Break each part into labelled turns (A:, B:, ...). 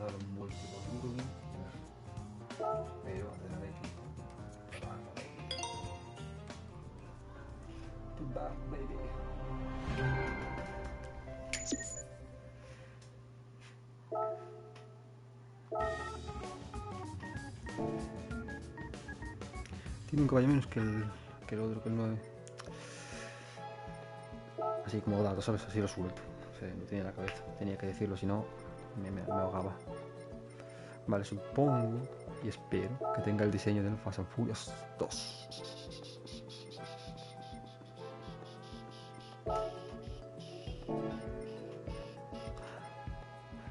A: dar un múltiplo Brooklyn, pero antes de aquí. Back, baby. Tiene un caballo menos que el otro, que el 9. Así como dato, ¿sabes? Así lo suelto. O sea, no tenía en la cabeza. Tenía que decirlo, si no me ahogaba. Vale, supongo y espero que tenga el diseño del Fast and Furious 2.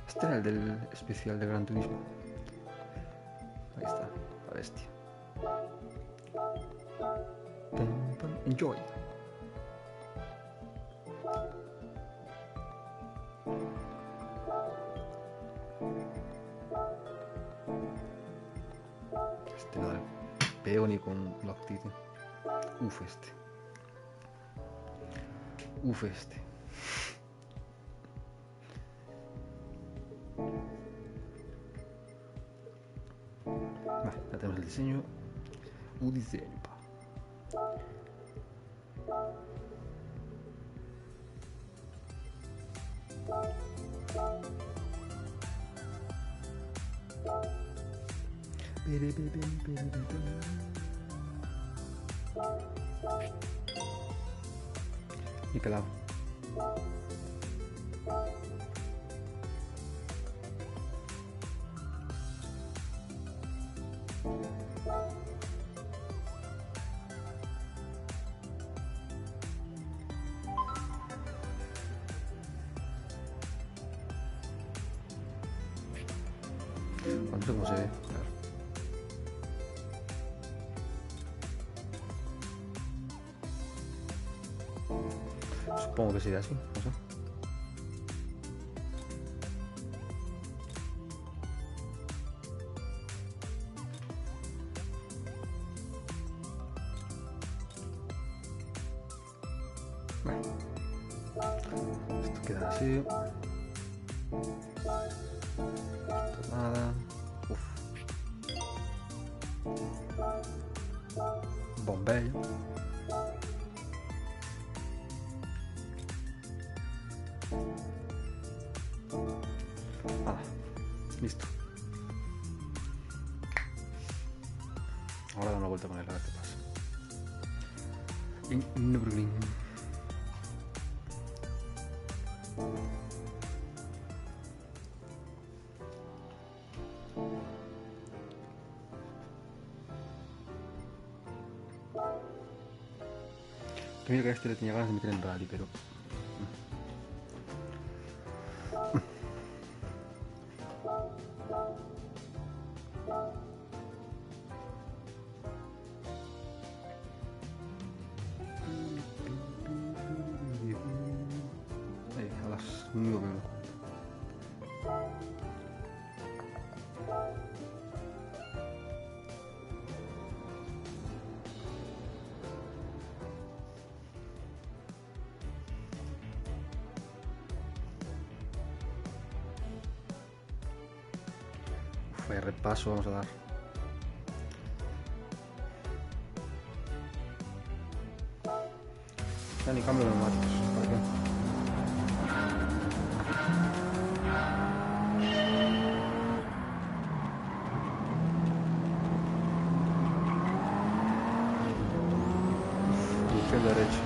A: Este era el del especial de Gran Turismo. Ahí está, la bestia. Enjoy. Este no, Peony con Loctite. Uf este. Vale, ya tenemos el diseño. Un diseño, pa. Y calado. No sé cómo se ve, claro. Supongo que sería así, no sé. Bueno, esto queda así. Esto nada. Uf. Bombello. Listo. Ahora da una vuelta con él a ver qué pasa. En Nürburgring. Que mira que a este le tenía ganas de meter en rally, pero... a las 9 me lo cuento. Vaya repaso vamos a dar. Ya ni cambio de neumáticos, ¿para qué? Izquierda, derecha.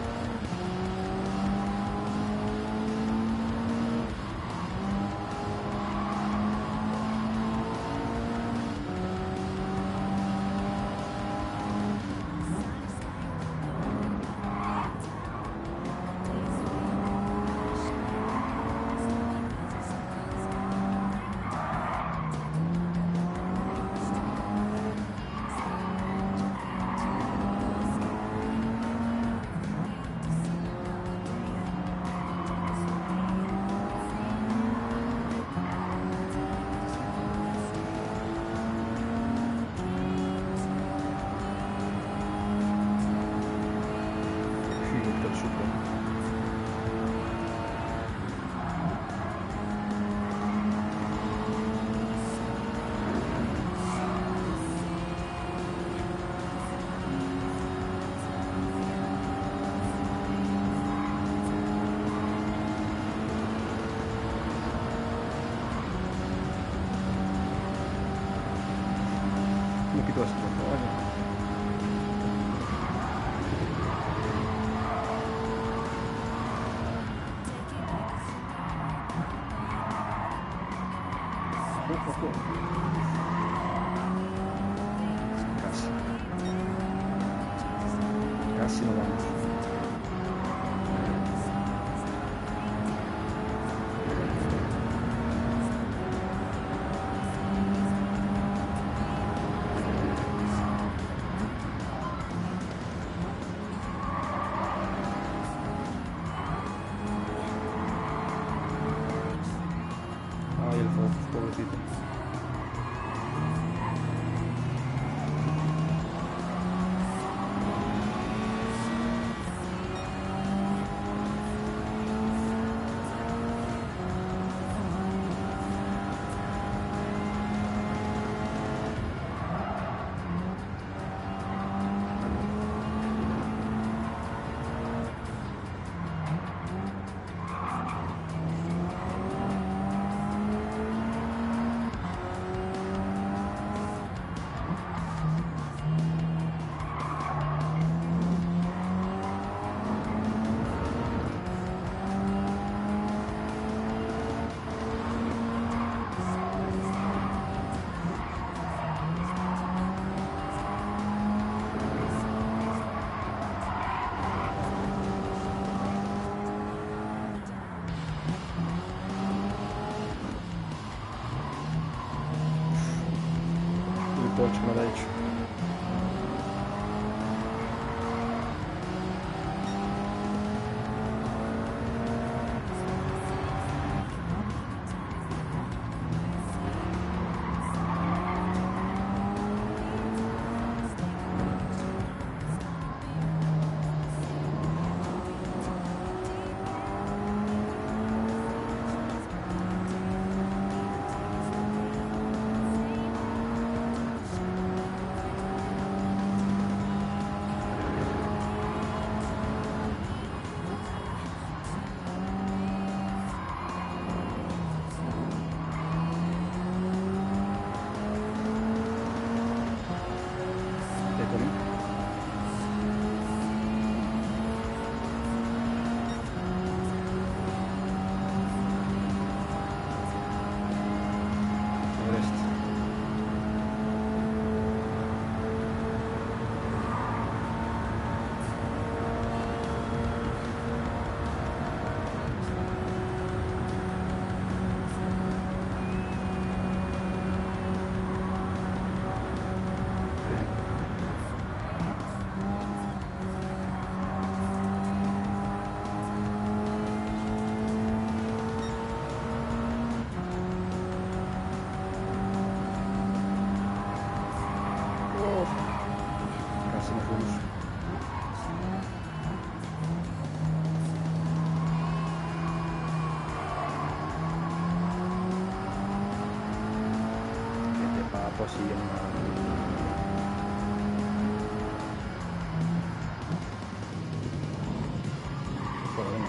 A: Me quito esto, vale. Casi. Casi no vamos. Ay, el Fox, pobrecito. El Porsche me lo ha hecho. Casi nos fuimos. Este papo sigue mal. Bueno, venga.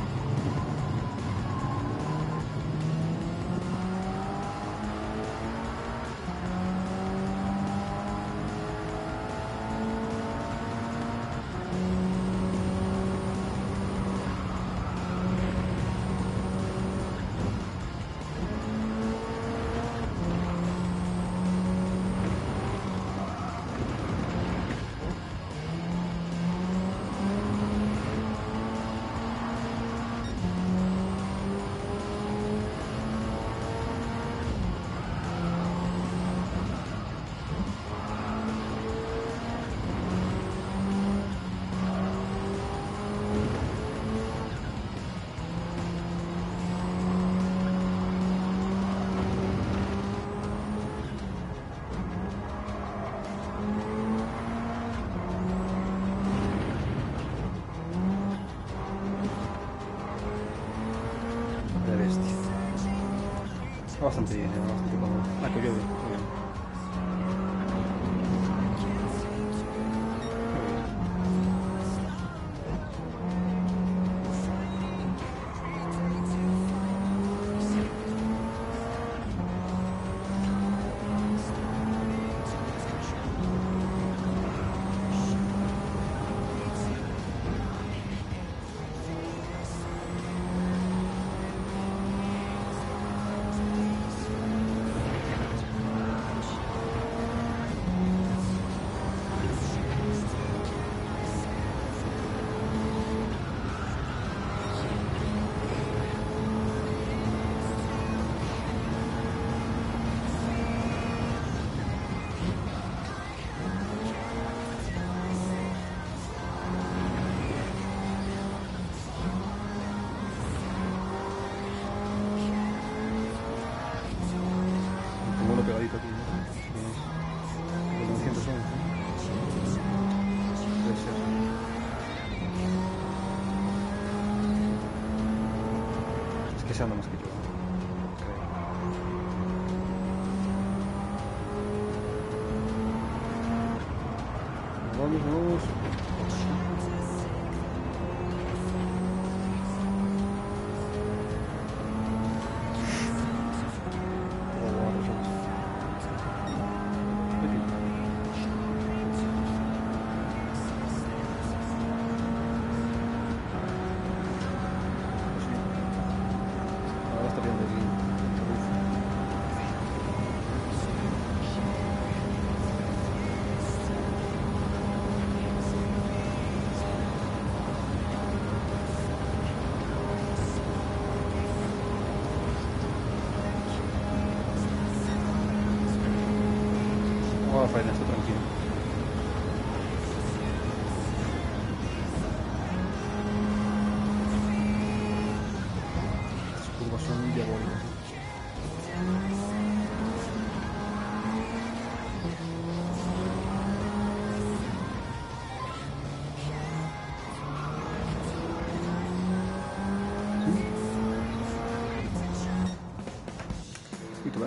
A: De bestia. Bastante bien, bastante cómodo. Ah, que llueve. Muy bien. pegadito aquí, ¿no? El 911. Puede ser. Es que se anda más que yo. Creo. Vamos, vamos. Ahora está viendo aquí. Oh, Faena, está tranquilo. Las curvas son diabólicas. Y tú,